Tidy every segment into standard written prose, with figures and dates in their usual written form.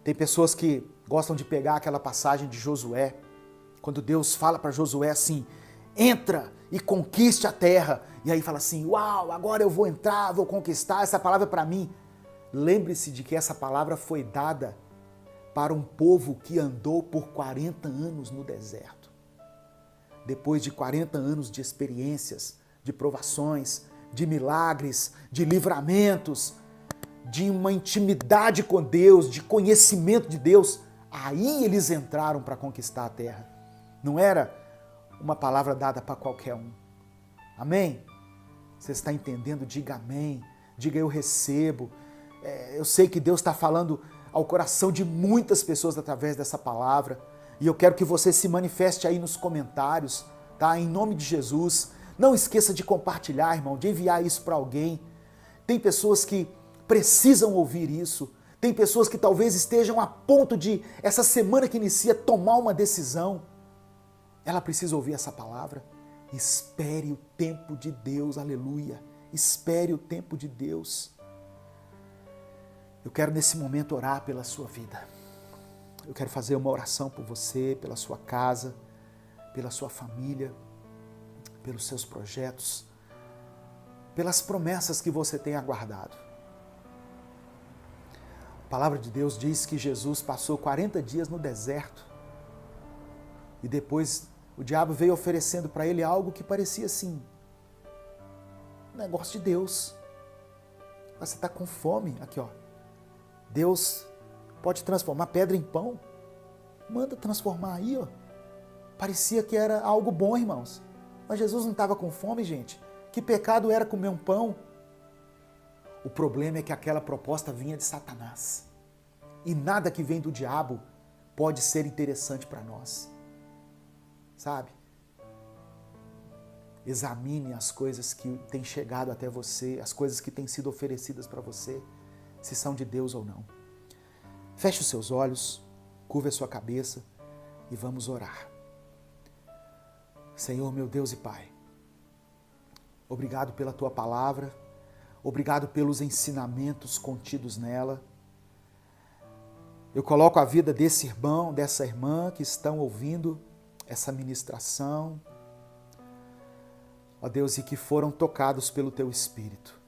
Tem pessoas que gostam de pegar aquela passagem de Josué, quando Deus fala para Josué assim, entra e conquiste a terra. E aí fala assim, uau, agora eu vou entrar, vou conquistar, essa palavra é para mim. Lembre-se de que essa palavra foi dada para um povo que andou por 40 anos no deserto. Depois de 40 anos de experiências, de provações, de milagres, de livramentos, de uma intimidade com Deus, de conhecimento de Deus, aí eles entraram para conquistar a terra. Não era uma palavra dada para qualquer um. Amém? Você está entendendo? Diga amém. Diga eu recebo. Eu sei que Deus está falando ao coração de muitas pessoas através dessa palavra. E eu quero que você se manifeste aí nos comentários, tá? Em nome de Jesus. Não esqueça de compartilhar, irmão, de enviar isso para alguém. Tem pessoas que precisam ouvir isso. Tem pessoas que talvez estejam a ponto de, essa semana que inicia, tomar uma decisão. Ela precisa ouvir essa palavra. Espere o tempo de Deus, aleluia. Espere o tempo de Deus. Eu quero nesse momento orar pela sua vida. Eu quero fazer uma oração por você, pela sua casa, pela sua família, pelos seus projetos, pelas promessas que você tem aguardado. A palavra de Deus diz que Jesus passou 40 dias no deserto e depois o diabo veio oferecendo para ele algo que parecia assim, um negócio de Deus. Você está com fome, aqui ó. Deus pode transformar pedra em pão. Manda transformar aí, ó. Parecia que era algo bom, irmãos. Mas Jesus não estava com fome, gente. Que pecado era comer um pão? O problema é que aquela proposta vinha de Satanás. E nada que vem do diabo pode ser interessante para nós. Sabe? Examine as coisas que têm chegado até você, as coisas que têm sido oferecidas para você, se são de Deus ou não. Feche os seus olhos, curve a sua cabeça e vamos orar. Senhor, meu Deus e Pai, obrigado pela Tua palavra, obrigado pelos ensinamentos contidos nela. Eu coloco a vida desse irmão, dessa irmã que estão ouvindo essa ministração, ó Deus, e que foram tocados pelo Teu Espírito.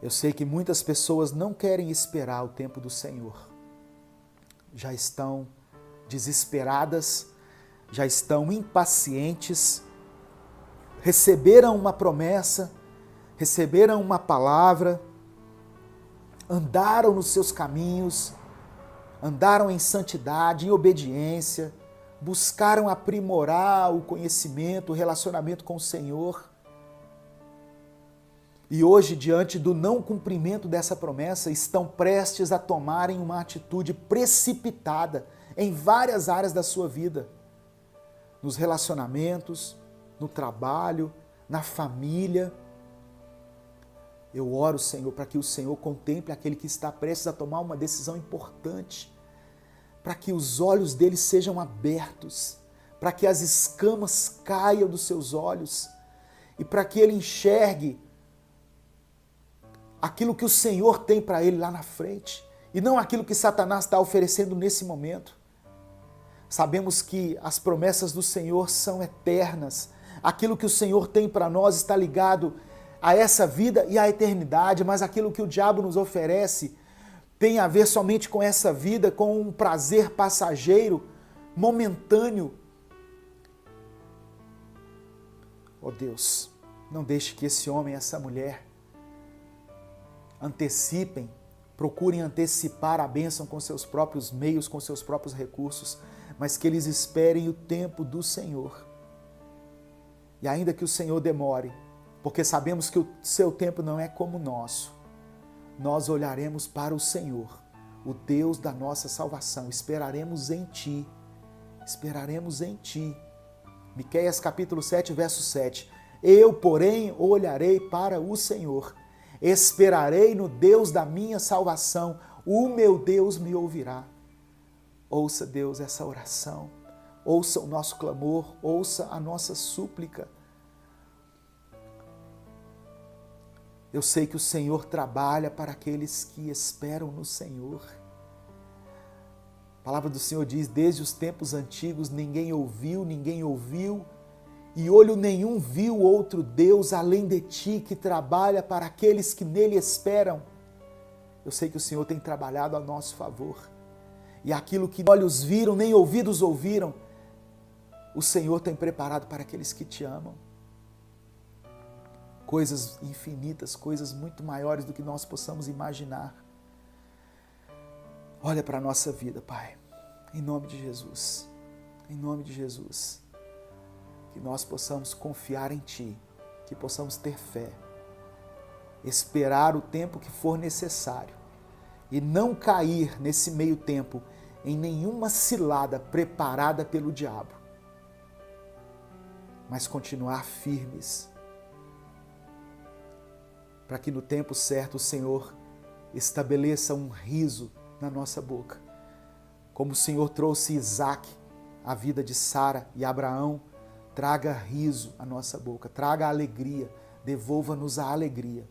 Eu sei que muitas pessoas não querem esperar o tempo do Senhor. Já estão desesperadas, já estão impacientes, receberam uma promessa, receberam uma palavra, andaram nos seus caminhos, andaram em santidade, em obediência, buscaram aprimorar o conhecimento, o relacionamento com o Senhor. E hoje, diante do não cumprimento dessa promessa, estão prestes a tomarem uma atitude precipitada em várias áreas da sua vida. Nos relacionamentos, no trabalho, na família. Eu oro, Senhor, para que o Senhor contemple aquele que está prestes a tomar uma decisão importante, para que os olhos dele sejam abertos, para que as escamas caiam dos seus olhos e para que ele enxergue aquilo que o Senhor tem para ele lá na frente e não aquilo que Satanás está oferecendo nesse momento. Sabemos que as promessas do Senhor são eternas. Aquilo que o Senhor tem para nós está ligado a essa vida e à eternidade, mas aquilo que o diabo nos oferece tem a ver somente com essa vida, com um prazer passageiro, momentâneo. Oh Deus, não deixe que esse homem e essa mulher antecipem, procurem antecipar a bênção com seus próprios meios, com seus próprios recursos, mas que eles esperem o tempo do Senhor. E ainda que o Senhor demore, porque sabemos que o seu tempo não é como o nosso, nós olharemos para o Senhor, o Deus da nossa salvação, esperaremos em Ti, esperaremos em Ti. Miqueias capítulo 7, verso 7. Eu, porém, olharei para o Senhor, esperarei no Deus da minha salvação, o meu Deus me ouvirá. Ouça, Deus, essa oração, ouça o nosso clamor, ouça a nossa súplica. Eu sei que o Senhor trabalha para aqueles que esperam no Senhor. A palavra do Senhor diz, desde os tempos antigos ninguém ouviu, e olho nenhum viu outro Deus além de ti, que trabalha para aqueles que nele esperam. Eu sei que o Senhor tem trabalhado a nosso favor. E aquilo que olhos viram, nem ouvidos ouviram, o Senhor tem preparado para aqueles que te amam. Coisas infinitas, coisas muito maiores do que nós possamos imaginar. Olha para a nossa vida, Pai, em nome de Jesus, em nome de Jesus, que nós possamos confiar em Ti, que possamos ter fé, esperar o tempo que for necessário e não cair nesse meio tempo em nenhuma cilada preparada pelo diabo, mas continuar firmes, para que no tempo certo o Senhor estabeleça um riso na nossa boca. Como o Senhor trouxe Isaac à vida de Sara e Abraão, traga riso à nossa boca, traga alegria, devolva-nos a alegria.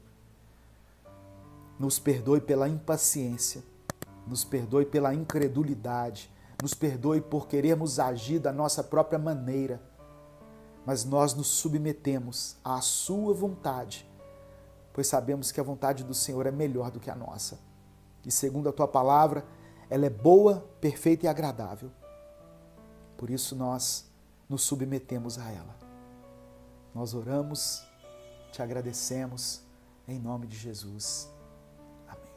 Nos perdoe pela impaciência, nos perdoe pela incredulidade, nos perdoe por querermos agir da nossa própria maneira, mas nós nos submetemos à sua vontade, pois sabemos que a vontade do Senhor é melhor do que a nossa. E segundo a tua palavra, ela é boa, perfeita e agradável. Por isso nós nos submetemos a ela. Nós oramos, te agradecemos, em nome de Jesus. Amém.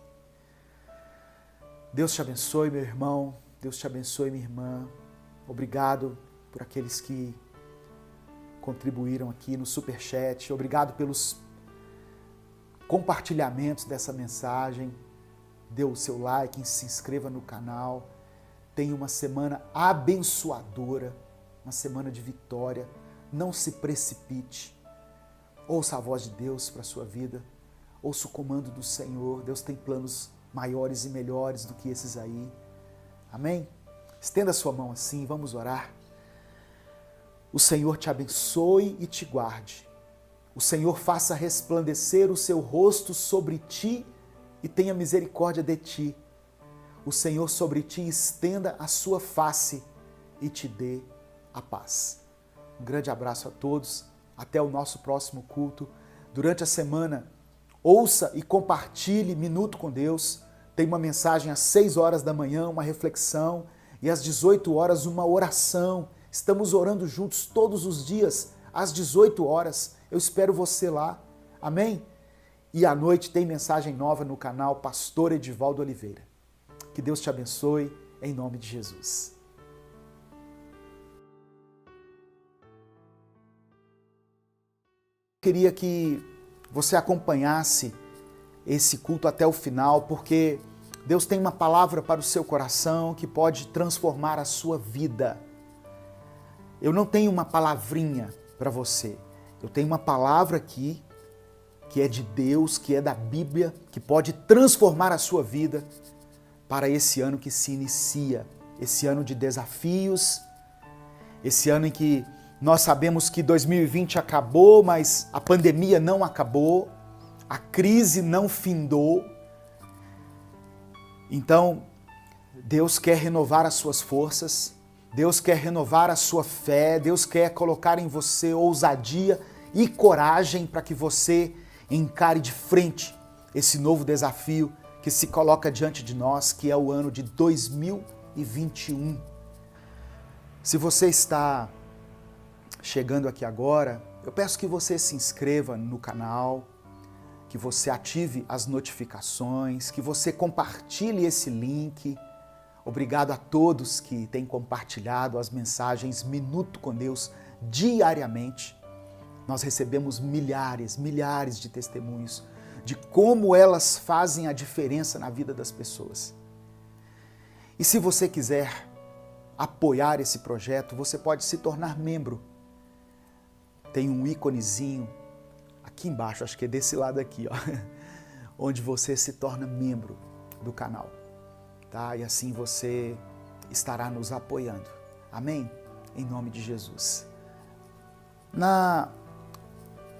Deus te abençoe, meu irmão. Deus te abençoe, minha irmã. Obrigado por aqueles que contribuíram aqui no Superchat. Obrigado pelos compartilhamentos dessa mensagem. Dê o seu like, se inscreva no canal. Tenha uma semana abençoadora, uma semana de vitória. Não se precipite. Ouça a voz de Deus para a sua vida. Ouça o comando do Senhor. Deus tem planos maiores e melhores do que esses aí. Amém? Estenda a sua mão assim, vamos orar. O Senhor te abençoe e te guarde. O Senhor faça resplandecer o seu rosto sobre ti e tenha misericórdia de ti. O Senhor sobre ti estenda a sua face e te dê a paz. Um grande abraço a todos. Até o nosso próximo culto. Durante a semana, ouça e compartilhe Minuto com Deus. Tem uma mensagem às 6 horas da manhã, uma reflexão, e às 18 horas uma oração. Estamos orando juntos todos os dias, às 18 horas. Eu espero você lá. Amém? E à noite tem mensagem nova no canal Pastor Edivaldo Oliveira. Que Deus te abençoe, em nome de Jesus. Queria que você acompanhasse esse culto até o final, porque Deus tem uma palavra para o seu coração que pode transformar a sua vida. Eu não tenho uma palavrinha para você. Eu tenho uma palavra aqui que é de Deus, que é da Bíblia, que pode transformar a sua vida para esse ano que se inicia, esse ano de desafios, esse ano em que nós sabemos que 2020 acabou, mas a pandemia não acabou, a crise não findou. Então, Deus quer renovar as suas forças, Deus quer renovar a sua fé, Deus quer colocar em você ousadia e coragem para que você encare de frente esse novo desafio que se coloca diante de nós, que é o ano de 2021. Se você está chegando aqui agora, eu peço que você se inscreva no canal, que você ative as notificações, que você compartilhe esse link. Obrigado a todos que têm compartilhado as mensagens Minuto com Deus diariamente. Nós recebemos milhares de testemunhos de como elas fazem a diferença na vida das pessoas. E se você quiser apoiar esse projeto, você pode se tornar membro. Tem um íconezinho aqui embaixo, acho que é desse lado aqui, ó, onde você se torna membro do canal, tá? E assim você estará nos apoiando. Amém? Em nome de Jesus.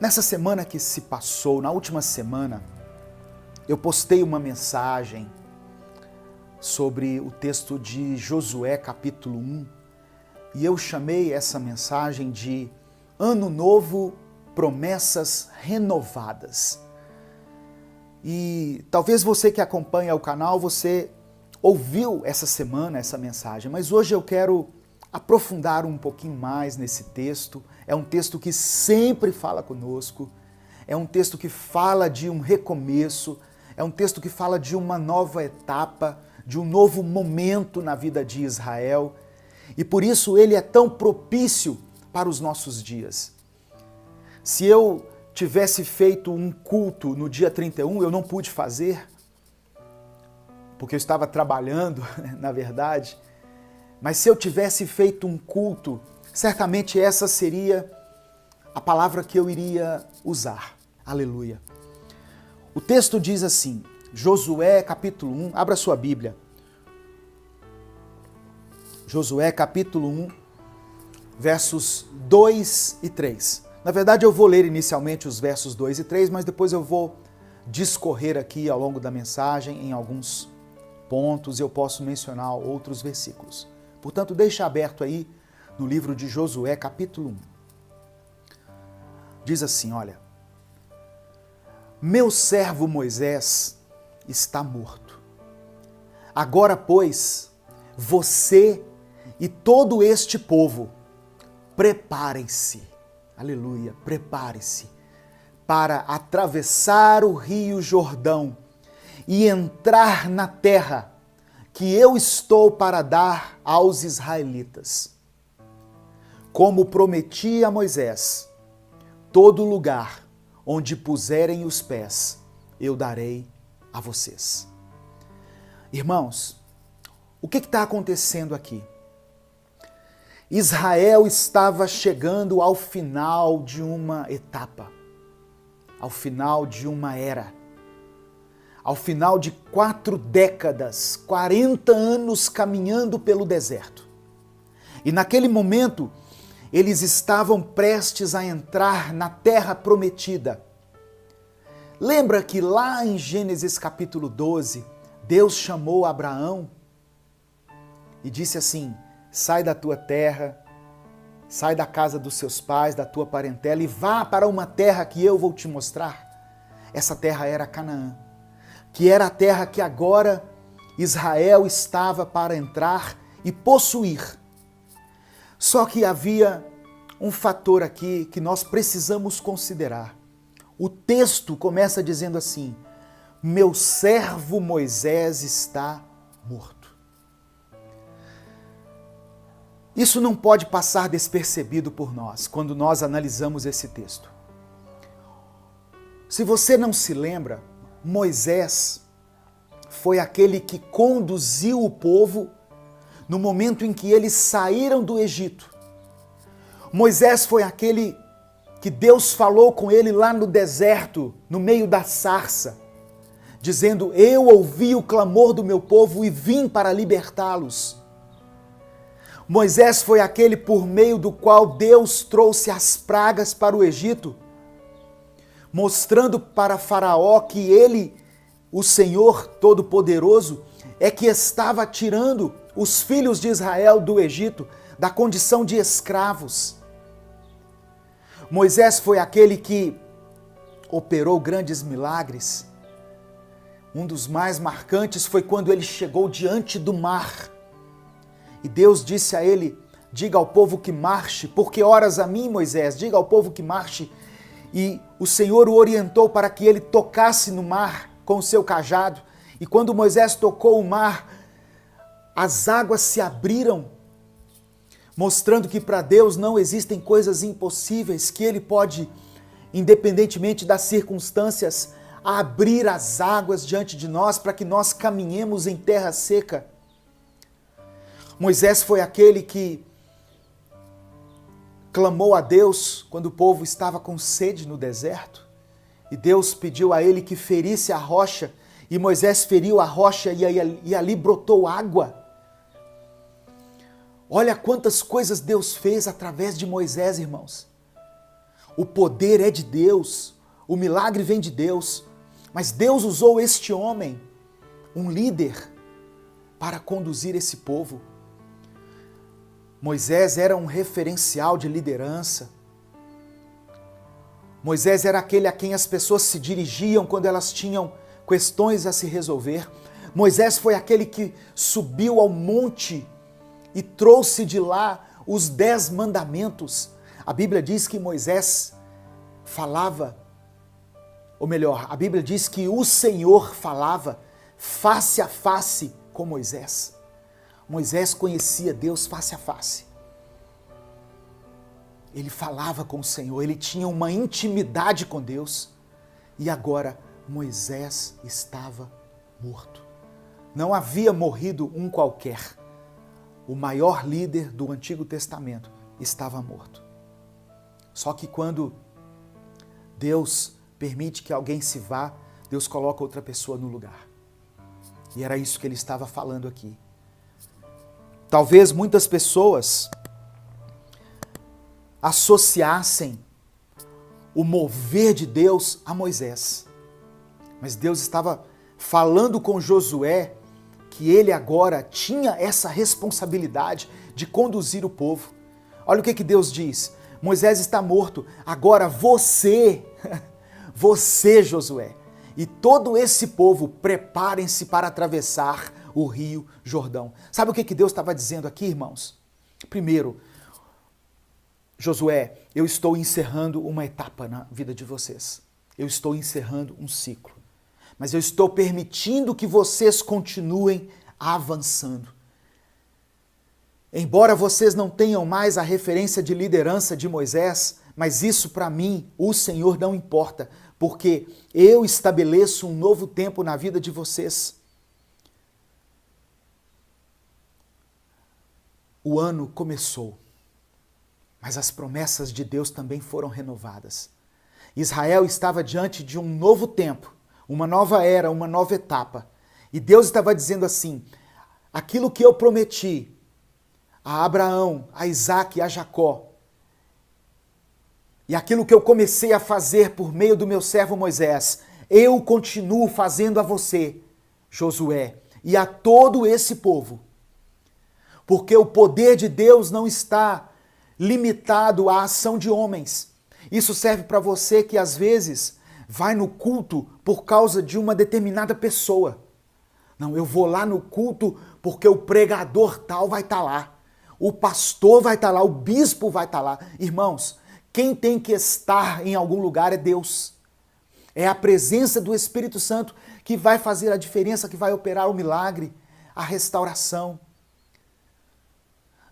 Nessa semana que se passou, na última semana, eu postei uma mensagem sobre o texto de Josué capítulo 1 e eu chamei essa mensagem de Ano Novo, Promessas Renovadas. E talvez você que acompanha o canal, você ouviu essa semana essa mensagem, mas hoje eu quero aprofundar um pouquinho mais nesse texto. É um texto que sempre fala conosco, é um texto que fala de um recomeço, é um texto que fala de uma nova etapa, de um novo momento na vida de Israel. E por isso ele é tão propício para os nossos dias. Se eu tivesse feito um culto no dia 31, eu não pude fazer, porque eu estava trabalhando, na verdade. Mas se eu tivesse feito um culto, certamente essa seria a palavra que eu iria usar. Aleluia. O texto diz assim, Josué capítulo 1, abra sua Bíblia. Josué capítulo 1, versos 2 e 3. Na verdade eu vou ler inicialmente os versos 2 e 3, mas depois eu vou discorrer aqui ao longo da mensagem em alguns pontos e eu posso mencionar outros versículos. Portanto, deixa aberto aí no livro de Josué, capítulo 1. Diz assim, olha, meu servo Moisés está morto. Agora, pois, você e todo este povo, preparem-se, aleluia, prepare-se, para atravessar o rio Jordão e entrar na terra que eu estou para dar aos israelitas. Como prometi a Moisés, todo lugar onde puserem os pés, eu darei a vocês. Irmãos, o que está acontecendo aqui? Israel estava chegando ao final de uma etapa, ao final de uma era, ao final de 4 décadas, 40 anos caminhando pelo deserto. E naquele momento, eles estavam prestes a entrar na terra prometida. Lembra que lá em Gênesis capítulo 12, Deus chamou Abraão e disse assim, sai da tua terra, sai da casa dos seus pais, da tua parentela e vá para uma terra que eu vou te mostrar. Essa terra era Canaã, que era a terra que agora Israel estava para entrar e possuir. Só que havia um fator aqui que nós precisamos considerar. O texto começa dizendo assim, meu servo Moisés está morto. Isso não pode passar despercebido por nós, quando nós analisamos esse texto. Se você não se lembra, Moisés foi aquele que conduziu o povo no momento em que eles saíram do Egito. Moisés foi aquele que Deus falou com ele lá no deserto, no meio da sarça, dizendo, eu ouvi o clamor do meu povo e vim para libertá-los. Moisés foi aquele por meio do qual Deus trouxe as pragas para o Egito, mostrando para Faraó que ele, o Senhor Todo-Poderoso, é que estava tirando os filhos de Israel do Egito, da condição de escravos. Moisés foi aquele que operou grandes milagres. Um dos mais marcantes foi quando ele chegou diante do mar. E Deus disse a ele, diga ao povo que marche, porque oras a mim, Moisés, diga ao povo que marche. E o Senhor o orientou para que ele tocasse no mar com o seu cajado. E quando Moisés tocou o mar, as águas se abriram, mostrando que para Deus não existem coisas impossíveis, que Ele pode, independentemente das circunstâncias, abrir as águas diante de nós para que nós caminhemos em terra seca. Moisés foi aquele que clamou a Deus quando o povo estava com sede no deserto. E Deus pediu a ele que ferisse a rocha, e Moisés feriu a rocha e ali brotou água. Olha quantas coisas Deus fez através de Moisés, irmãos. O poder é de Deus, o milagre vem de Deus, mas Deus usou este homem, um líder, para conduzir esse povo. Moisés era um referencial de liderança. Moisés era aquele a quem as pessoas se dirigiam quando elas tinham questões a se resolver. Moisés foi aquele que subiu ao monte e trouxe de lá os 10 mandamentos. A Bíblia diz que Moisés falava, ou melhor, a Bíblia diz que o Senhor falava face a face com Moisés. Moisés conhecia Deus face a face. Ele falava com o Senhor, ele tinha uma intimidade com Deus. E agora Moisés estava morto. Não havia morrido um qualquer. O maior líder do Antigo Testamento estava morto. Só que quando Deus permite que alguém se vá, Deus coloca outra pessoa no lugar. E era isso que ele estava falando aqui. Talvez muitas pessoas associassem o mover de Deus a Moisés. Mas Deus estava falando com Josué que ele agora tinha essa responsabilidade de conduzir o povo. Olha o que Deus diz. Moisés está morto, agora você, Josué, e todo esse povo, preparem-se para atravessar o rio Jordão. Sabe o que Deus estava dizendo aqui, irmãos? Primeiro, Josué, eu estou encerrando uma etapa na vida de vocês. Eu estou encerrando um ciclo. Mas eu estou permitindo que vocês continuem avançando. Embora vocês não tenham mais a referência de liderança de Moisés, mas isso para mim, o Senhor, não importa, porque eu estabeleço um novo tempo na vida de vocês. O ano começou, mas as promessas de Deus também foram renovadas. Israel estava diante de um novo tempo, uma nova era, uma nova etapa. E Deus estava dizendo assim, aquilo que eu prometi a Abraão, a Isaque e a Jacó, e aquilo que eu comecei a fazer por meio do meu servo Moisés, eu continuo fazendo a você, Josué, e a todo esse povo. Porque o poder de Deus não está limitado à ação de homens. Isso serve para você que às vezes vai no culto por causa de uma determinada pessoa. Não, eu vou lá no culto porque o pregador tal vai estar lá. O pastor vai estar lá, o bispo vai estar lá. Irmãos, quem tem que estar em algum lugar é Deus. É a presença do Espírito Santo que vai fazer a diferença, que vai operar o milagre, a restauração.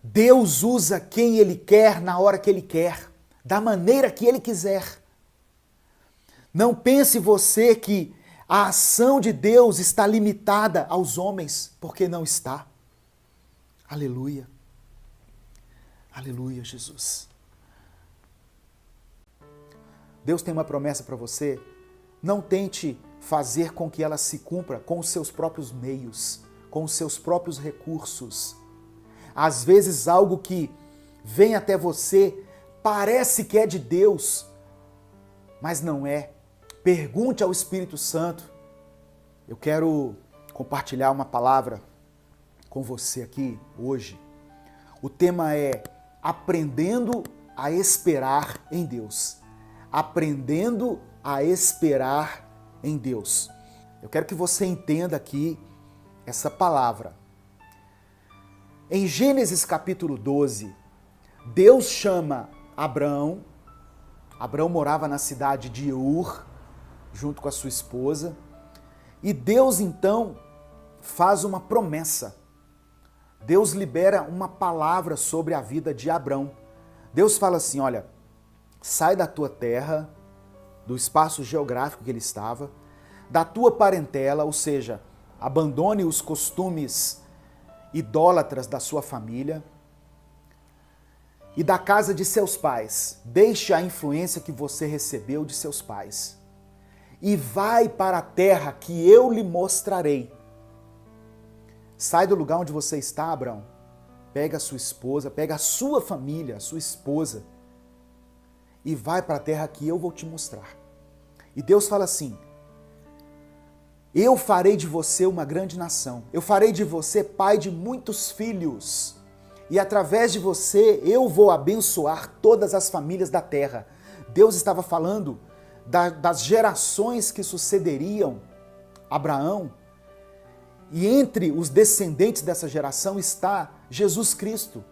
Deus usa quem Ele quer, na hora que Ele quer, da maneira que Ele quiser. Não pense você que a ação de Deus está limitada aos homens, porque não está. Aleluia. Aleluia, Jesus. Deus tem uma promessa para você. Não tente fazer com que ela se cumpra com os seus próprios meios, com os seus próprios recursos. Às vezes algo que vem até você parece que é de Deus, mas não é. Pergunte ao Espírito Santo. Eu quero compartilhar uma palavra com você aqui hoje. O tema é aprendendo a esperar em Deus. Aprendendo a esperar em Deus. Eu quero que você entenda aqui essa palavra. Em Gênesis capítulo 12, Deus chama Abraão. Abraão morava na cidade de Ur, junto com a sua esposa. E Deus então faz uma promessa. Deus libera uma palavra sobre a vida de Abrão. Deus fala assim, olha, sai da tua terra, do espaço geográfico que ele estava, da tua parentela, ou seja, abandone os costumes idólatras da sua família e da casa de seus pais. Deixe a influência que você recebeu de seus pais e vai para a terra que eu lhe mostrarei. Sai do lugar onde você está, Abraão. Pega a sua esposa, pega a sua família, a sua esposa e vai para a terra que eu vou te mostrar. E Deus fala assim, Eu farei de você uma grande nação. Eu farei de você pai de muitos filhos. E através de você eu vou abençoar todas as famílias da terra. Deus estava falando das gerações que sucederiam Abraão. E entre os descendentes dessa geração está Jesus Cristo.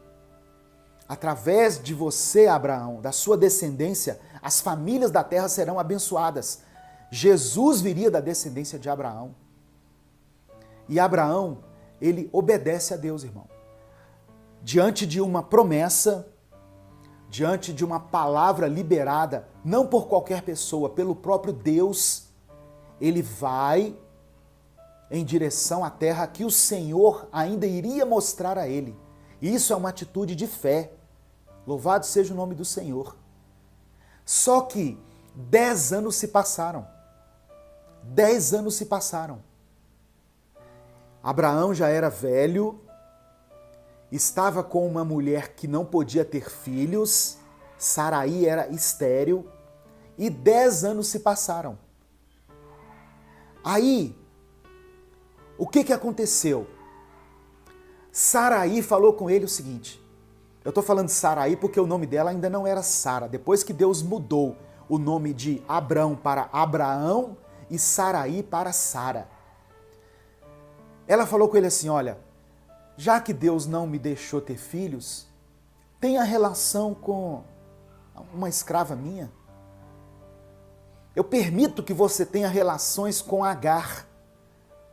Através de você, Abraão, da sua descendência, as famílias da terra serão abençoadas. Jesus viria da descendência de Abraão. E Abraão, ele obedece a Deus, irmão. Diante de uma promessa, diante de uma palavra liberada, não por qualquer pessoa, pelo próprio Deus, ele vai em direção à terra que o Senhor ainda iria mostrar a ele. Isso é uma atitude de fé. Louvado seja o nome do Senhor. Só que 10 anos se passaram. 10 anos se passaram. Abraão já era velho, estava com uma mulher que não podia ter filhos, Saraí era estéril, e 10 anos se passaram. Aí, o que aconteceu? Saraí falou com ele o seguinte, eu estou falando de Saraí porque o nome dela ainda não era Sara, depois que Deus mudou o nome de Abrão para Abraão e Saraí para Sara. Ela falou com ele assim, olha, já que Deus não me deixou ter filhos, tenha relação com uma escrava minha. Eu permito que você tenha relações com Agar,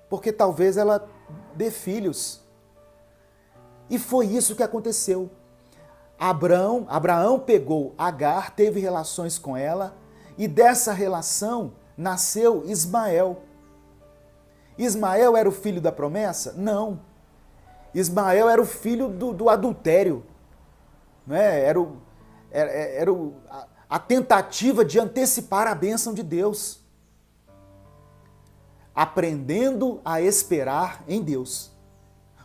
porque talvez ela dê filhos. E foi isso que aconteceu. Abraão pegou Agar, teve relações com ela, e dessa relação nasceu Ismael. Ismael era o filho da promessa? Não. Ismael era o filho do adultério. Né? Era a tentativa de antecipar a bênção de Deus. Aprendendo a esperar em Deus.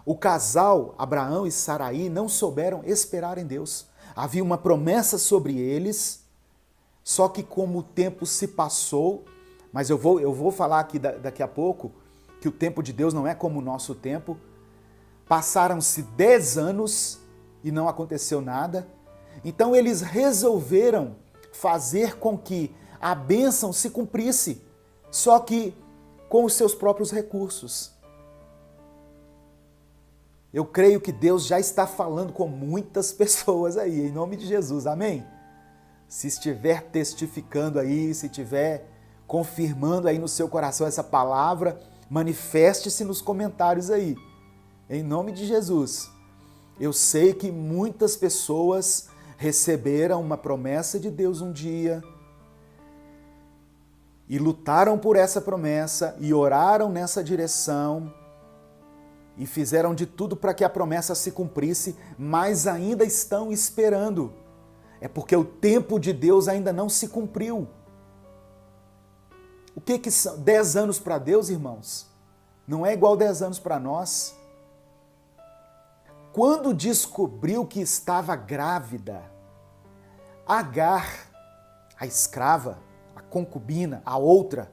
O casal, Abraão e Saraí, não souberam esperar em Deus. Havia uma promessa sobre eles, só que como o tempo se passou, mas eu vou falar aqui daqui a pouco, que o tempo de Deus não é como o nosso tempo. Passaram-se 10 anos e não aconteceu nada. Então eles resolveram fazer com que a bênção se cumprisse, só que com os seus próprios recursos. Eu creio que Deus já está falando com muitas pessoas aí, em nome de Jesus, amém? Se estiver testificando aí, se estiver confirmando aí no seu coração essa palavra, manifeste-se nos comentários aí, em nome de Jesus. Eu sei que muitas pessoas receberam uma promessa de Deus um dia e lutaram por essa promessa e oraram nessa direção e fizeram de tudo para que a promessa se cumprisse, mas ainda estão esperando. É porque o tempo de Deus ainda não se cumpriu. O que são 10 anos para Deus, irmãos? Não é igual 10 anos para nós. Quando descobriu que estava grávida, Agar, a escrava, a concubina, a outra,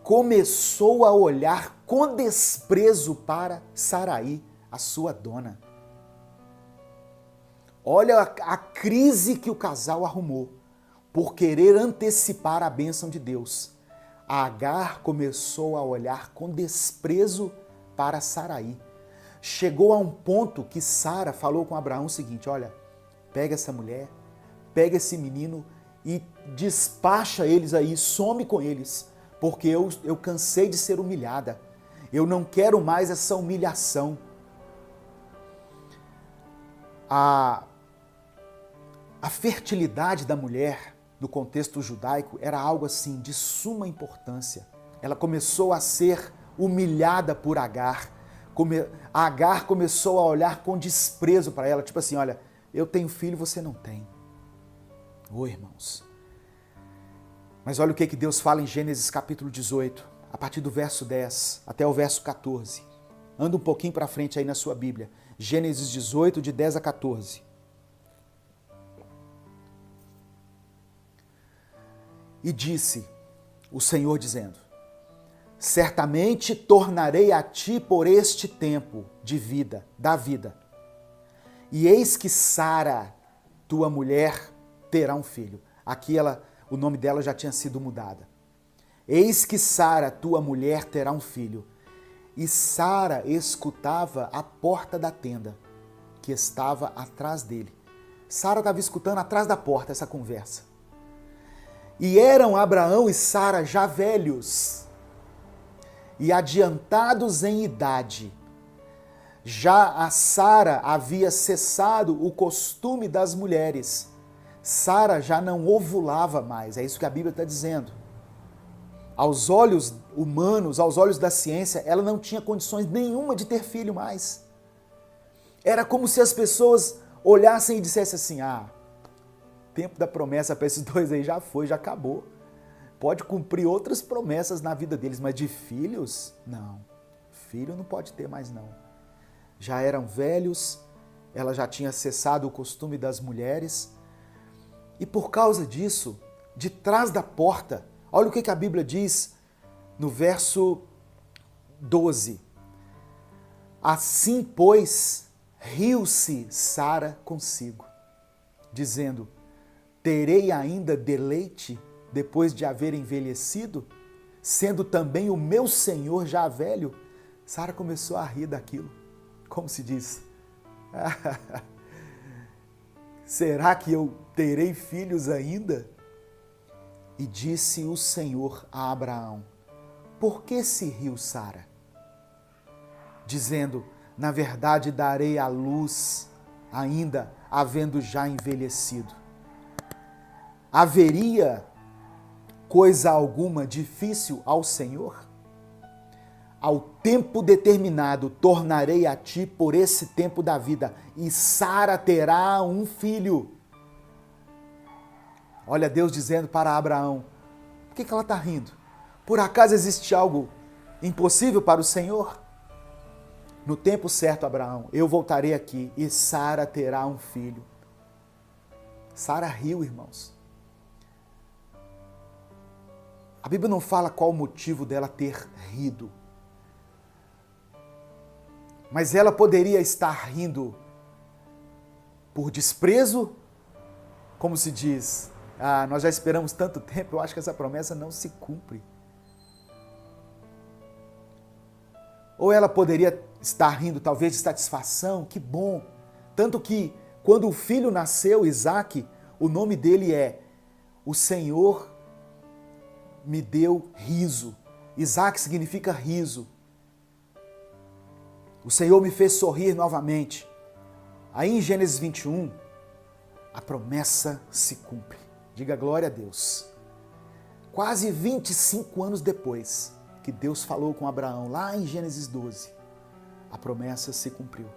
começou a olhar com desprezo para Saraí, a sua dona. Olha a crise que o casal arrumou por querer antecipar a bênção de Deus. A Agar começou a olhar com desprezo para Saraí. Chegou a um ponto que Sara falou com Abraão o seguinte, olha, pega essa mulher, pega esse menino e despacha eles aí, some com eles, porque eu cansei de ser humilhada. Eu não quero mais essa humilhação. A fertilidade da mulher, no contexto judaico, era algo assim de suma importância. Ela começou a ser humilhada por Agar. Agar começou a olhar com desprezo para ela, tipo assim, olha, eu tenho filho, você não tem. Ô, irmãos. Mas olha o que Deus fala em Gênesis capítulo 18, a partir do verso 10 até o verso 14. Anda um pouquinho para frente aí na sua Bíblia. Gênesis 18, de 10 a 14. E disse o Senhor dizendo, certamente tornarei a ti por este tempo de vida, da vida. E eis que Sara, tua mulher, terá um filho. Aqui o nome dela já tinha sido mudada. Eis que Sara, tua mulher, terá um filho. E Sara escutava a porta da tenda, que estava atrás dele. Sara estava escutando atrás da porta essa conversa. E eram Abraão e Sara já velhos e adiantados em idade. Já a Sara havia cessado o costume das mulheres. Sara já não ovulava mais, é isso que a Bíblia está dizendo. Aos olhos humanos, aos olhos da ciência, ela não tinha condições nenhuma de ter filho mais. Era como se as pessoas olhassem e dissessem assim, tempo da promessa para esses dois aí já foi, já acabou. Pode cumprir outras promessas na vida deles, mas de filhos, não. Filho não pode ter mais não. Já eram velhos, ela já tinha cessado o costume das mulheres. E por causa disso, de trás da porta, olha o que a Bíblia diz no verso 12. Assim, pois, riu-se Sara consigo, dizendo, terei ainda deleite depois de haver envelhecido, sendo também o meu senhor já velho? Sara começou a rir daquilo. Como se diz? Será que eu terei filhos ainda? E disse o Senhor a Abraão, por que se riu Sara? Dizendo, na verdade darei à luz, ainda havendo já envelhecido. Haveria coisa alguma difícil ao Senhor? Ao tempo determinado tornarei a ti por esse tempo da vida, e Sara terá um filho. Olha Deus dizendo para Abraão, por que ela está rindo? Por acaso existe algo impossível para o Senhor? No tempo certo, Abraão, eu voltarei aqui e Sara terá um filho. Sara riu, irmãos. A Bíblia não fala qual o motivo dela ter rido. Mas ela poderia estar rindo por desprezo, como se diz, nós já esperamos tanto tempo, eu acho que essa promessa não se cumpre. Ou ela poderia estar rindo talvez de satisfação, que bom. Tanto que quando o filho nasceu, Isaque, o nome dele é o Senhor me deu riso. Isaque significa riso. O Senhor me fez sorrir novamente. Aí em Gênesis 21, a promessa se cumpre. Diga glória a Deus. Quase 25 anos depois que Deus falou com Abraão, lá em Gênesis 12, a promessa se cumpriu.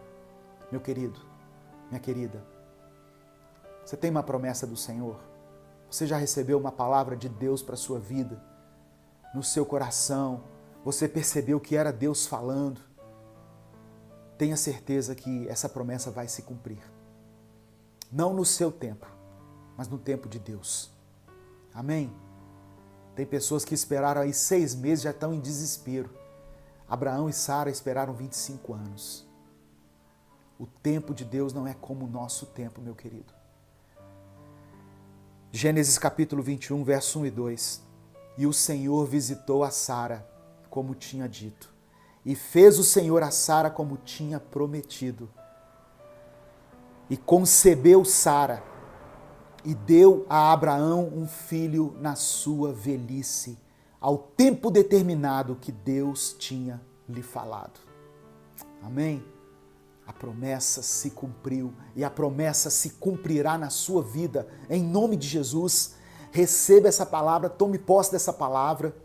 Meu querido, minha querida, você tem uma promessa do Senhor? Você já recebeu uma palavra de Deus para a sua vida? No seu coração, você percebeu que era Deus falando? Tenha certeza que essa promessa vai se cumprir. Não no seu tempo, mas no tempo de Deus. Amém? Tem pessoas que esperaram aí 6 meses e já estão em desespero. Abraão e Sara esperaram 25 anos. O tempo de Deus não é como o nosso tempo, meu querido. Gênesis capítulo 21, verso 1 e 2. E o Senhor visitou a Sara, como tinha dito. E fez o Senhor a Sara como tinha prometido. E concebeu Sara, e deu a Abraão um filho na sua velhice, ao tempo determinado que Deus tinha lhe falado. Amém? A promessa se cumpriu e a promessa se cumprirá na sua vida, em nome de Jesus. Receba essa palavra, tome posse dessa palavra.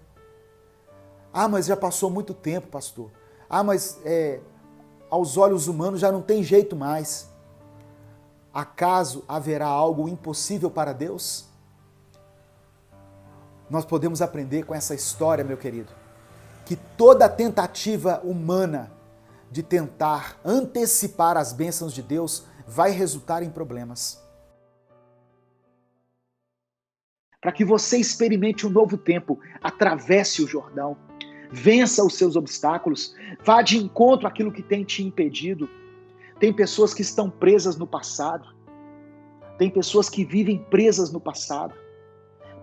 Mas já passou muito tempo, pastor. Mas aos olhos humanos já não tem jeito mais. Acaso haverá algo impossível para Deus? Nós podemos aprender com essa história, meu querido, que toda tentativa humana de tentar antecipar as bênçãos de Deus vai resultar em problemas. Para que você experimente um novo tempo, atravesse o Jordão. Vença os seus obstáculos. Vá de encontro àquilo que tem te impedido. Tem pessoas que estão presas no passado. Tem pessoas que vivem presas no passado.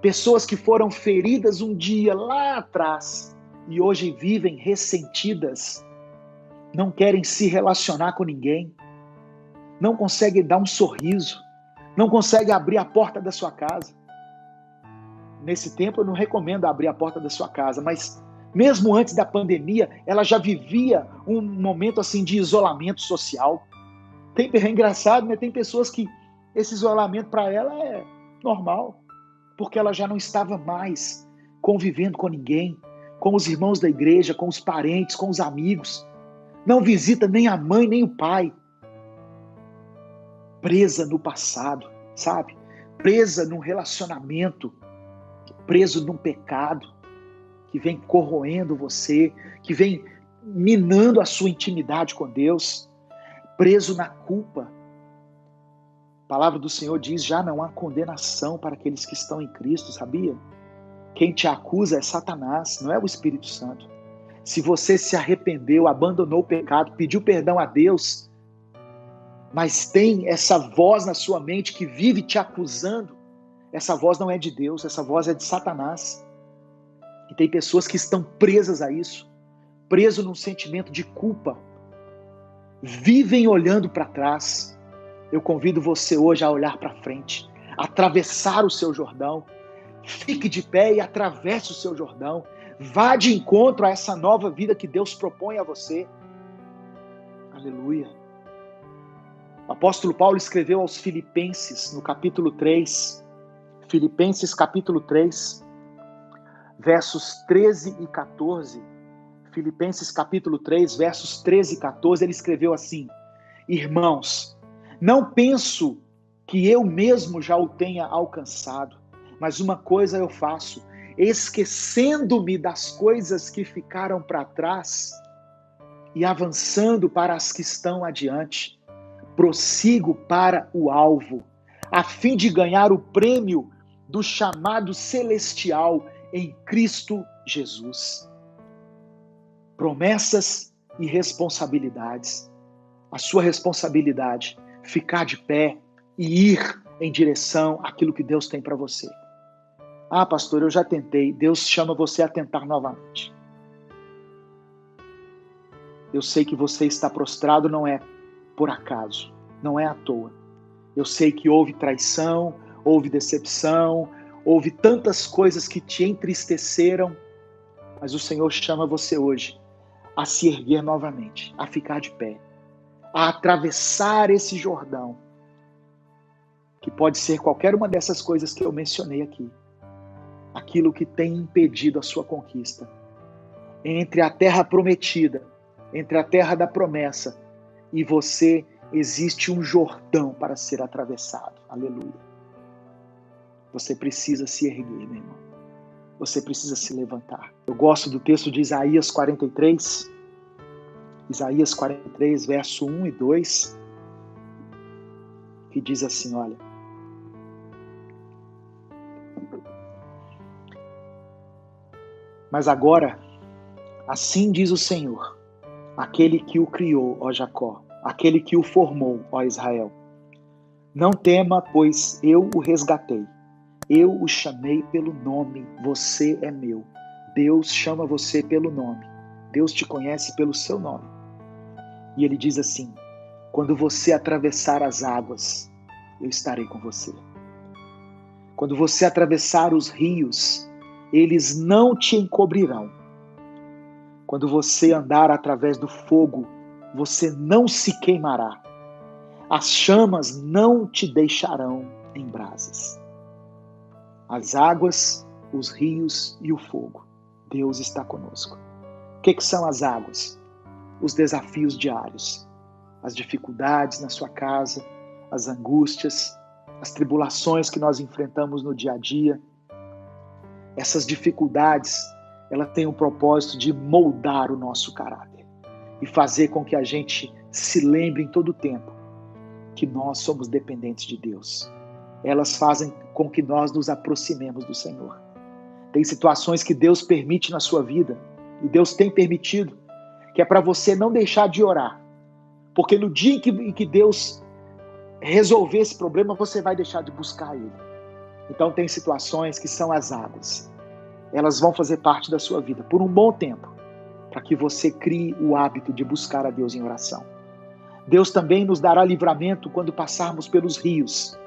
Pessoas que foram feridas um dia lá atrás e hoje vivem ressentidas. Não querem se relacionar com ninguém. Não conseguem dar um sorriso. Não conseguem abrir a porta da sua casa. Nesse tempo eu não recomendo abrir a porta da sua casa, mas mesmo antes da pandemia, ela já vivia um momento assim de isolamento social. É engraçado, né? Tem pessoas que esse isolamento para ela é normal, porque ela já não estava mais convivendo com ninguém, com os irmãos da igreja, com os parentes, com os amigos. Não visita nem a mãe, nem o pai. Presa no passado, sabe? Presa num relacionamento, preso num pecado que vem corroendo você, que vem minando a sua intimidade com Deus, preso na culpa. A palavra do Senhor diz, já não há condenação para aqueles que estão em Cristo, sabia? Quem te acusa é Satanás, não é o Espírito Santo. Se você se arrependeu, abandonou o pecado, pediu perdão a Deus, mas tem essa voz na sua mente que vive te acusando, essa voz não é de Deus, essa voz é de Satanás. E tem pessoas que estão presas a isso, preso num sentimento de culpa, vivem olhando para trás. Eu convido você hoje a olhar para frente, atravessar o seu Jordão. Fique de pé e atravesse o seu Jordão. Vá de encontro a essa nova vida que Deus propõe a você. Aleluia. O apóstolo Paulo escreveu aos Filipenses, no capítulo 3, Filipenses capítulo 3, versos 13 e 14. Filipenses capítulo 3, versos 13 e 14, ele escreveu assim: Irmãos, não penso que eu mesmo já o tenha alcançado, mas uma coisa eu faço, esquecendo-me das coisas que ficaram para trás e avançando para as que estão adiante, prossigo para o alvo, a fim de ganhar o prêmio do chamado celestial em Cristo Jesus. Promessas e responsabilidades. A sua responsabilidade, ficar de pé e ir em direção àquilo que Deus tem para você. Ah, pastor, eu já tentei. Deus chama você a tentar novamente. Eu sei que você está prostrado, não é por acaso, não é à toa. Eu sei que houve traição, houve decepção, houve tantas coisas que te entristeceram, mas o Senhor chama você hoje a se erguer novamente, a ficar de pé, a atravessar esse Jordão, que pode ser qualquer uma dessas coisas que eu mencionei aqui. Aquilo que tem impedido a sua conquista. Entre a terra prometida, entre a terra da promessa e você, existe um Jordão para ser atravessado. Aleluia. Você precisa se erguer, meu irmão. Você precisa se levantar. Eu gosto do texto de Isaías 43. Isaías 43, verso 1 e 2. Que diz assim, olha. Mas agora, assim diz o Senhor, aquele que o criou, ó Jacó, aquele que o formou, ó Israel. Não tema, pois eu o resgatei. Eu o chamei pelo nome, você é meu. Deus chama você pelo nome. Deus te conhece pelo seu nome. E ele diz assim, quando você atravessar as águas, eu estarei com você. Quando você atravessar os rios, eles não te encobrirão. Quando você andar através do fogo, você não se queimará. As chamas não te deixarão em brasas. As águas, os rios e o fogo. Deus está conosco. O que são as águas? Os desafios diários. As dificuldades na sua casa, as angústias, as tribulações que nós enfrentamos no dia a dia. Essas dificuldades, elas têm o propósito de moldar o nosso caráter e fazer com que a gente se lembre em todo o tempo que nós somos dependentes de Deus. Elas fazem com que nós nos aproximemos do Senhor. Tem situações que Deus permite na sua vida E Deus tem permitido, que é para você não deixar de orar. Porque no dia em que Deus resolver esse problema, você vai deixar de buscar Ele. Então tem situações que são as águas. Elas vão fazer parte da sua vida por um bom tempo, para que você crie o hábito de buscar a Deus em oração. Deus também nos dará livramento quando passarmos pelos rios.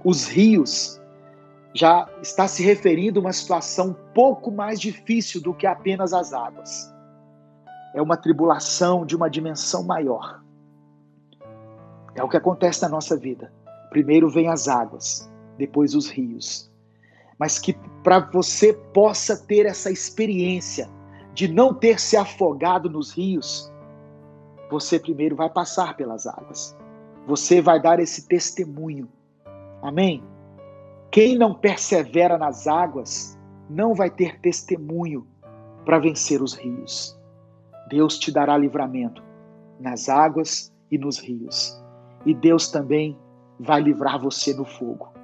Os rios já está se referindo a uma situação um pouco mais difícil do que apenas as águas. É uma tribulação de uma dimensão maior. É o que acontece na nossa vida. Primeiro vem as águas, depois os rios. Mas que para você possa ter essa experiência de não ter se afogado nos rios, você primeiro vai passar pelas águas. Você vai dar esse testemunho. Amém? Quem não persevera nas águas não vai ter testemunho para vencer os rios. Deus te dará livramento nas águas e nos rios. E Deus também vai livrar você no fogo.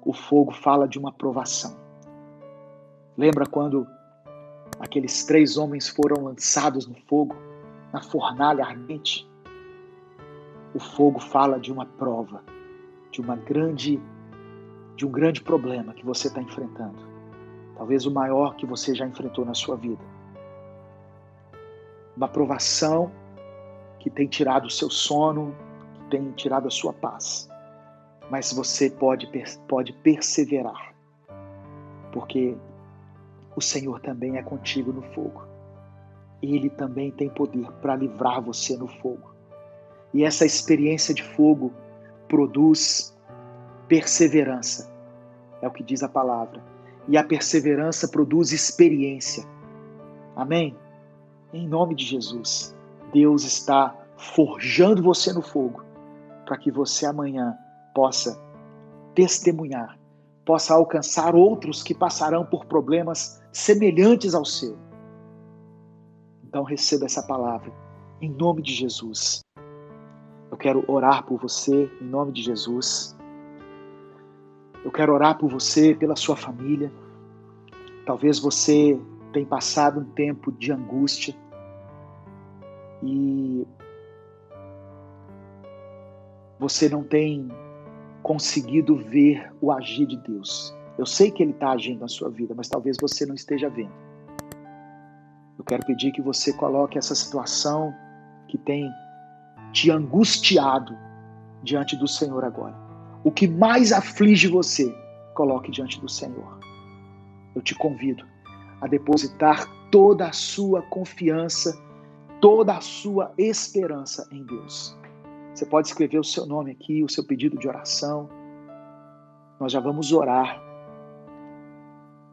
O fogo fala de uma provação. Lembra quando aqueles 3 homens foram lançados no fogo, na fornalha ardente? O fogo fala de uma prova, de um grande problema que você está enfrentando. Talvez o maior que você já enfrentou na sua vida. Uma provação que tem tirado o seu sono, que tem tirado a sua paz. Mas você pode perseverar, porque o Senhor também é contigo no fogo. Ele também tem poder para livrar você no fogo. E essa experiência de fogo produz perseverança, é o que diz a palavra. E a perseverança produz experiência. Amém? Em nome de Jesus, Deus está forjando você no fogo, para que você amanhã possa testemunhar, possa alcançar outros que passarão por problemas semelhantes ao seu. Então receba essa palavra, em nome de Jesus. Eu quero orar por você, em nome de Jesus. Eu quero orar por você, pela sua família. Talvez você tenha passado um tempo de angústia e você não tem conseguido ver o agir de Deus. Eu sei que Ele está agindo na sua vida, mas talvez você não esteja vendo. Eu quero pedir que você coloque essa situação que tem te angustiado diante do Senhor agora. O que mais aflige você, coloque diante do Senhor. Eu te convido a depositar toda a sua confiança, toda a sua esperança em Deus. Você pode escrever o seu nome aqui, o seu pedido de oração. Nós já vamos orar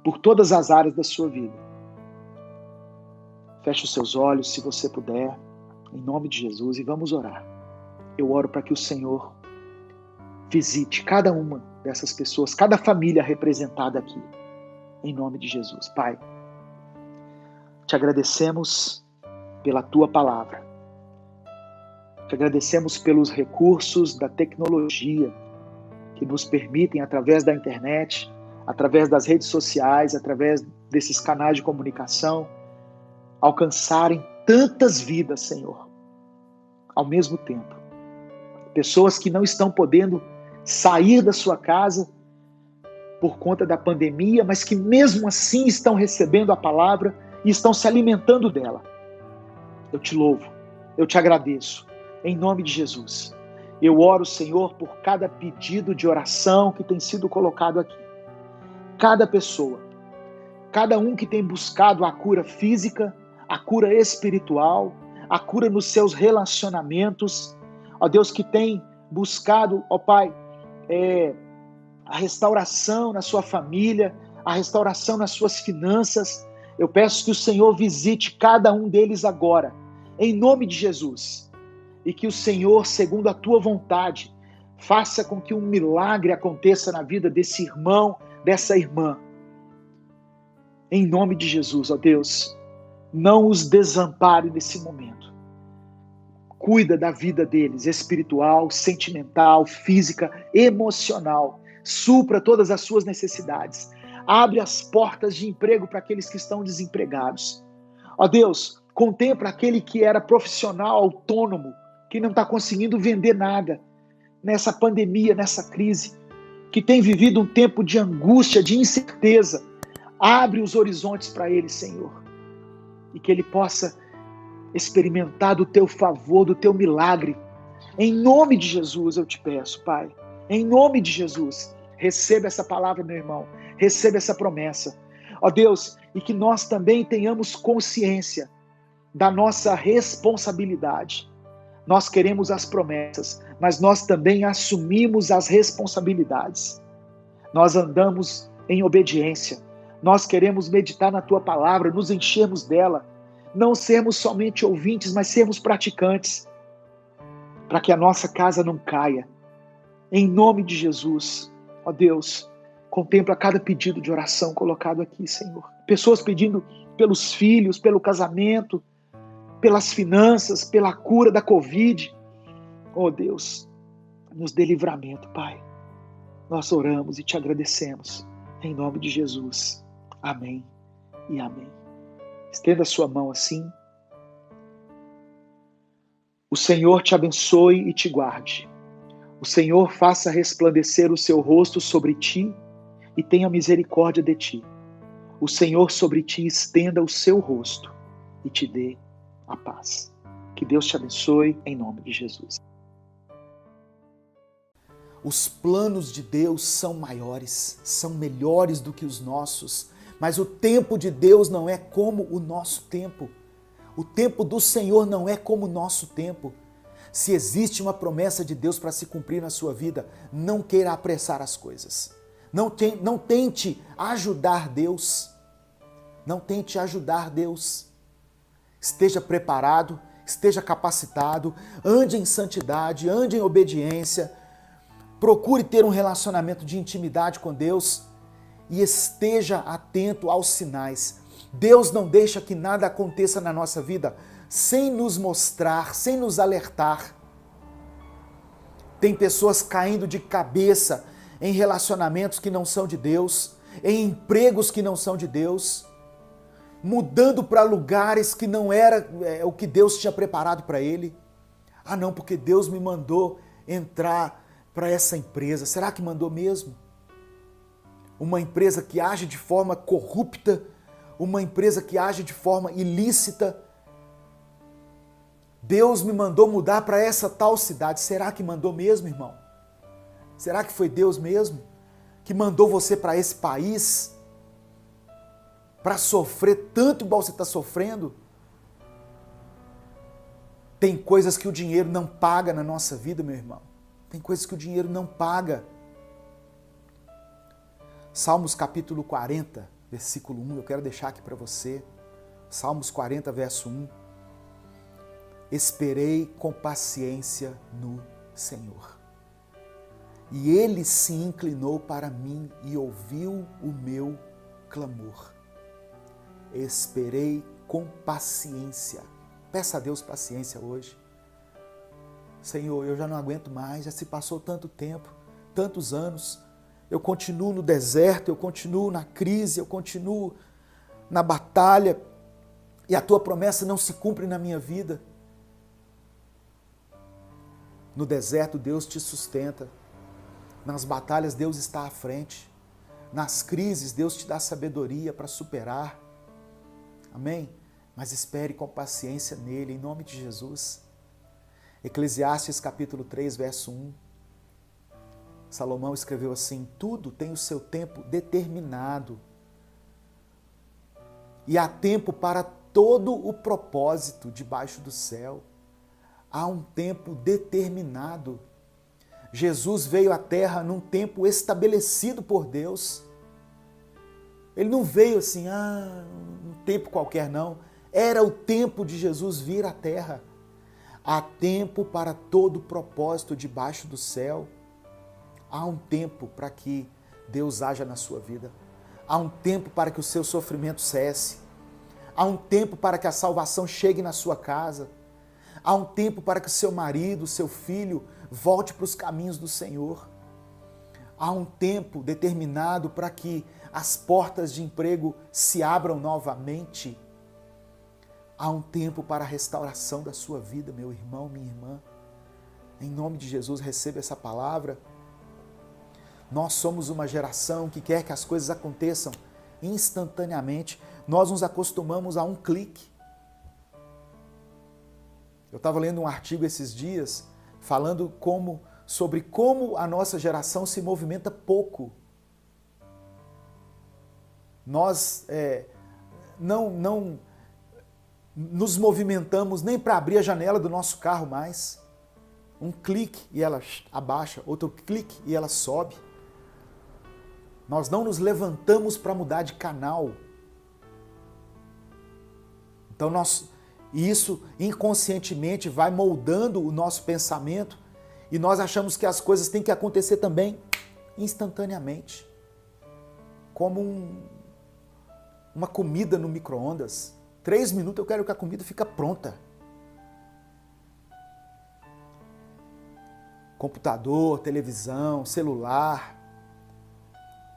por todas as áreas da sua vida. Feche os seus olhos, se você puder, em nome de Jesus, e vamos orar. Eu oro para que o Senhor visite cada uma dessas pessoas, cada família representada aqui, em nome de Jesus. Pai, te agradecemos pela Tua palavra. Te agradecemos pelos recursos da tecnologia que nos permitem, através da internet, através das redes sociais, através desses canais de comunicação, alcançarem tantas vidas, Senhor, ao mesmo tempo. Pessoas que não estão podendo sair da sua casa por conta da pandemia, mas que mesmo assim estão recebendo a palavra e estão se alimentando dela. Eu te louvo, eu te agradeço, em nome de Jesus. Eu oro, Senhor, por cada pedido de oração que tem sido colocado aqui. Cada pessoa, cada um que tem buscado a cura física, a cura espiritual, a cura nos seus relacionamentos, ó Deus, que tem buscado, ó Pai, a restauração na sua família, a restauração nas suas finanças. Eu peço que o Senhor visite cada um deles agora, em nome de Jesus, e que o Senhor, segundo a Tua vontade, faça com que um milagre aconteça na vida desse irmão, dessa irmã. Em nome de Jesus, ó Deus, não os desampare nesse momento. Cuida da vida deles, espiritual, sentimental, física, emocional. Supra todas as suas necessidades. Abre as portas de emprego para aqueles que estão desempregados. Ó Deus, contempla aquele que era profissional, autônomo, que não está conseguindo vender nada nessa pandemia, nessa crise, que tem vivido um tempo de angústia, de incerteza. Abre os horizontes para ele, Senhor, e que ele possa experimentar do teu favor, do teu milagre. Em nome de Jesus eu te peço, Pai. Em nome de Jesus, receba essa palavra, meu irmão. Receba essa promessa. Ó Deus, e que nós também tenhamos consciência da nossa responsabilidade. Nós queremos as promessas, mas nós também assumimos as responsabilidades. Nós andamos em obediência. Nós queremos meditar na tua palavra, nos enchermos dela. Não sermos somente ouvintes, mas sermos praticantes, para que a nossa casa não caia. Em nome de Jesus, ó Deus, contempla cada pedido de oração colocado aqui, Senhor. Pessoas pedindo pelos filhos, pelo casamento, pelas finanças, pela cura da Covid. Ó Deus, nos dê livramento, Pai. Nós oramos e te agradecemos. Em nome de Jesus. Amém e amém. Estenda a sua mão assim. O Senhor te abençoe e te guarde. O Senhor faça resplandecer o seu rosto sobre ti e tenha misericórdia de ti. O Senhor sobre ti estenda o seu rosto e te dê a paz. Que Deus te abençoe em nome de Jesus. Os planos de Deus são maiores, são melhores do que os nossos, mas o tempo de Deus não é como o nosso tempo. O tempo do Senhor não é como o nosso tempo. Se existe uma promessa de Deus para se cumprir na sua vida, não queira apressar as coisas. Não tente ajudar Deus. Não tente ajudar Deus. Esteja preparado, esteja capacitado, ande em santidade, ande em obediência, procure ter um relacionamento de intimidade com Deus e esteja atento aos sinais. Deus não deixa que nada aconteça na nossa vida sem nos mostrar, sem nos alertar. Tem pessoas caindo de cabeça em relacionamentos que não são de Deus, em empregos que não são de Deus, mudando para lugares que não era o que Deus tinha preparado para ele. Ah não, porque Deus me mandou entrar para essa empresa. Será que mandou mesmo? Uma empresa que age de forma corrupta, uma empresa que age de forma ilícita. Deus me mandou mudar para essa tal cidade. Será que mandou mesmo, irmão? Será que foi Deus mesmo que mandou você para esse país? Para sofrer tanto igual você está sofrendo? Tem coisas que o dinheiro não paga na nossa vida, meu irmão. Tem coisas que o dinheiro não paga. Salmos capítulo 40, versículo 1, eu quero deixar aqui para você. Salmos 40, verso 1. Esperei com paciência no Senhor. E Ele se inclinou para mim e ouviu o meu clamor. Esperei com paciência. Peça a Deus paciência hoje. Senhor, eu já não aguento mais, já se passou tanto tempo, tantos anos. Eu continuo no deserto, eu continuo na crise, eu continuo na batalha e a Tua promessa não se cumpre na minha vida. No deserto, Deus te sustenta. Nas batalhas, Deus está à frente. Nas crises, Deus te dá sabedoria para superar. Amém? Mas espere com paciência nele, em nome de Jesus. Eclesiastes capítulo 3, verso 1. Salomão escreveu assim: tudo tem o seu tempo determinado. E há tempo para todo o propósito debaixo do céu. Há um tempo determinado. Jesus veio à Terra num tempo estabelecido por Deus. Ele não veio assim, um tempo qualquer, não. Era o tempo de Jesus vir à Terra. Há tempo para todo propósito debaixo do céu. Há um tempo para que Deus haja na sua vida. Há um tempo para que o seu sofrimento cesse. Há um tempo para que a salvação chegue na sua casa. Há um tempo para que o seu marido, seu filho, volte para os caminhos do Senhor. Há um tempo determinado para que as portas de emprego se abram novamente. Há um tempo para a restauração da sua vida, meu irmão, minha irmã. Em nome de Jesus, receba essa palavra. Nós somos uma geração que quer que as coisas aconteçam instantaneamente. Nós nos acostumamos a um clique. Eu estava lendo um artigo esses dias falando sobre como a nossa geração se movimenta pouco. Nós não nos movimentamos nem para abrir a janela do nosso carro mais. Um clique e ela abaixa, outro clique e ela sobe. Nós não nos levantamos para mudar de canal. Então isso inconscientemente vai moldando o nosso pensamento e nós achamos que as coisas têm que acontecer também instantaneamente. Como uma comida no micro-ondas. 3 minutos eu quero que a comida fique pronta. Computador, televisão, celular.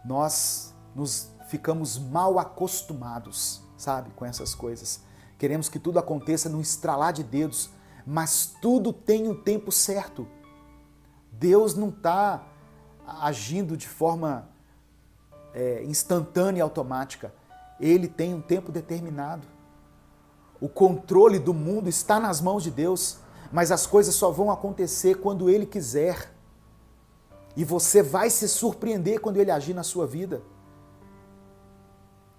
Nós nos ficamos mal acostumados, sabe, com essas coisas. Queremos que tudo aconteça num estralar de dedos, mas tudo tem um tempo certo. Deus não está agindo de forma instantânea e automática. Ele tem um tempo determinado. O controle do mundo está nas mãos de Deus, mas as coisas só vão acontecer quando Ele quiser. E você vai se surpreender quando Ele agir na sua vida.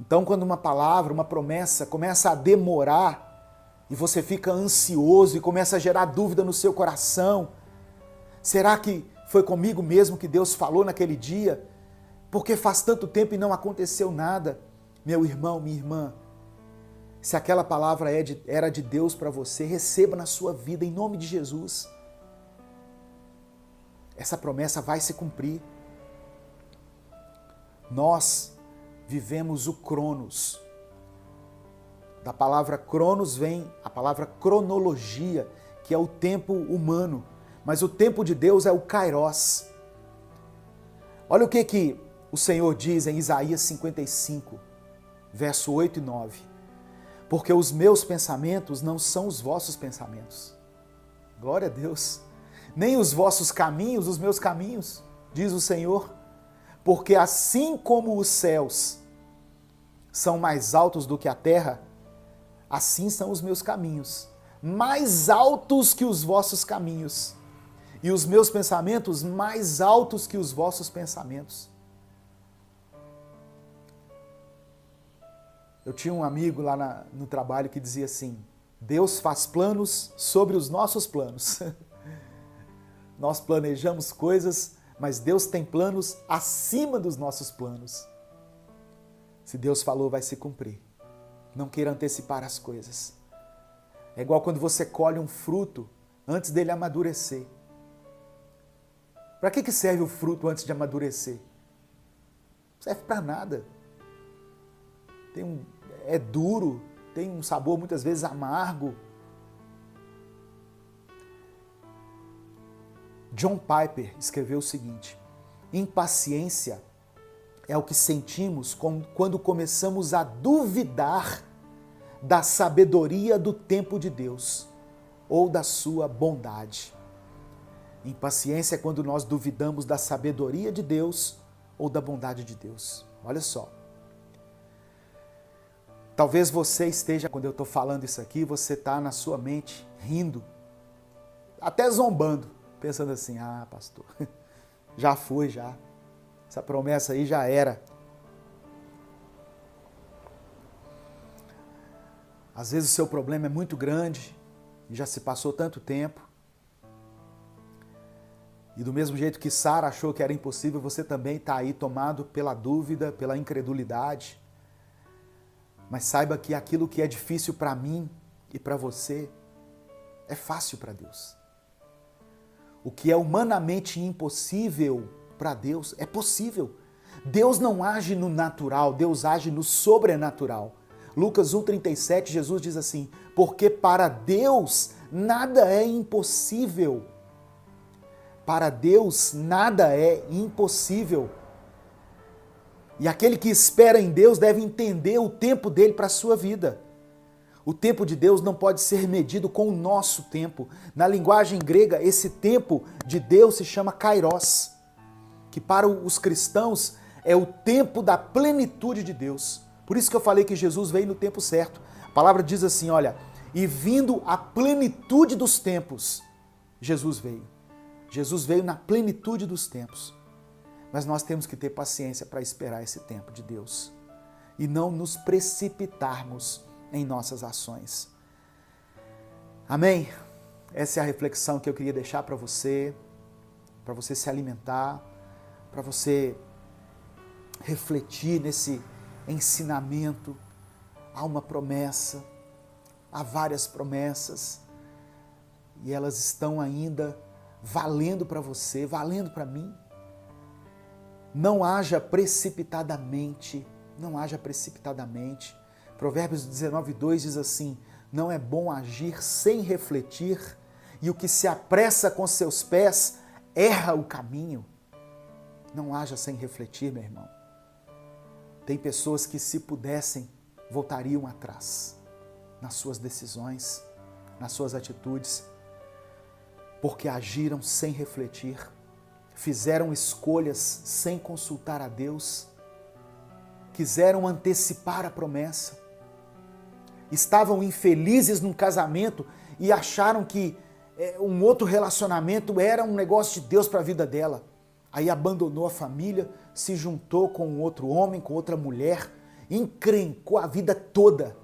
Então, quando uma palavra, uma promessa começa a demorar e você fica ansioso e começa a gerar dúvida no seu coração, será que foi comigo mesmo que Deus falou naquele dia? Porque faz tanto tempo e não aconteceu nada. Meu irmão, minha irmã, se aquela palavra era de Deus para você, receba na sua vida em nome de Jesus. Essa promessa vai se cumprir. Nós vivemos o Cronos. Da palavra Cronos vem a palavra cronologia, que é o tempo humano. Mas o tempo de Deus é o Kairos. Olha o que o Senhor diz em Isaías 55, verso 8 e 9. Porque os meus pensamentos não são os vossos pensamentos. Glória a Deus. Nem os vossos caminhos, os meus caminhos, diz o Senhor. Porque assim como os céus são mais altos do que a terra, assim são os meus caminhos, mais altos que os vossos caminhos, e os meus pensamentos mais altos que os vossos pensamentos. Eu tinha um amigo lá no trabalho que dizia assim: Deus faz planos sobre os nossos planos. Nós planejamos coisas, mas Deus tem planos acima dos nossos planos. Se Deus falou, vai se cumprir. Não queira antecipar as coisas. É igual quando você colhe um fruto antes dele amadurecer. Para que serve o fruto antes de amadurecer? Não serve para nada. É duro, tem um sabor muitas vezes amargo. John Piper escreveu o seguinte: impaciência é o que sentimos quando começamos a duvidar da sabedoria do tempo de Deus ou da sua bondade. Impaciência é quando nós duvidamos da sabedoria de Deus ou da bondade de Deus. Olha só. Talvez você esteja, quando eu estou falando isso aqui, você está na sua mente rindo, até zombando, pensando assim: ah, pastor, já foi, já. Essa promessa aí já era. Às vezes o seu problema é muito grande e já se passou tanto tempo. E do mesmo jeito que Sara achou que era impossível, você também está aí tomado pela dúvida, pela incredulidade. Mas saiba que aquilo que é difícil para mim e para você é fácil para Deus. O que é humanamente impossível para Deus é possível. Deus não age no natural, Deus age no sobrenatural. Lucas 1,37, Jesus diz assim: porque para Deus nada é impossível. Para Deus nada é impossível. E aquele que espera em Deus deve entender o tempo dele para a sua vida. O tempo de Deus não pode ser medido com o nosso tempo. Na linguagem grega, esse tempo de Deus se chama kairos, que para os cristãos é o tempo da plenitude de Deus. Por isso que eu falei que Jesus veio no tempo certo. A palavra diz assim, olha, e vindo a plenitude dos tempos, Jesus veio. Jesus veio na plenitude dos tempos. Mas nós temos que ter paciência para esperar esse tempo de Deus e não nos precipitarmos em nossas ações. Amém? Essa é a reflexão que eu queria deixar para você se alimentar, para você refletir nesse ensinamento. Há uma promessa, há várias promessas, e elas estão ainda valendo para você, valendo para mim. Não haja precipitadamente, não haja precipitadamente. Provérbios 19:2 diz assim, não é bom agir sem refletir, e o que se apressa com seus pés erra o caminho. Não haja sem refletir, meu irmão. Tem pessoas que, se pudessem, voltariam atrás nas suas decisões, nas suas atitudes, porque agiram sem refletir, fizeram escolhas sem consultar a Deus, quiseram antecipar a promessa, estavam infelizes num casamento e acharam que um outro relacionamento era um negócio de Deus para a vida dela. Aí abandonou a família, se juntou com um outro homem, com outra mulher, encrencou a vida toda.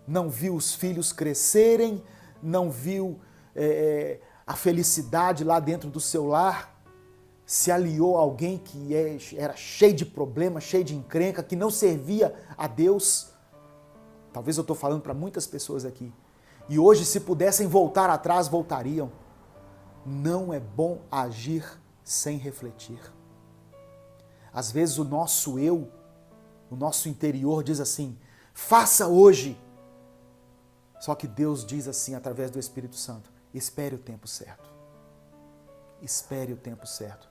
Não viu os filhos crescerem, não viu a felicidade lá dentro do seu lar, se aliou a alguém que era cheio de problemas, cheio de encrenca, que não servia a Deus. Talvez eu estou falando para muitas pessoas aqui. E hoje, se pudessem voltar atrás, voltariam. Não é bom agir sem refletir. Às vezes o nosso eu, o nosso interior diz assim, faça hoje. Só que Deus diz assim, através do Espírito Santo, espere o tempo certo. Espere o tempo certo.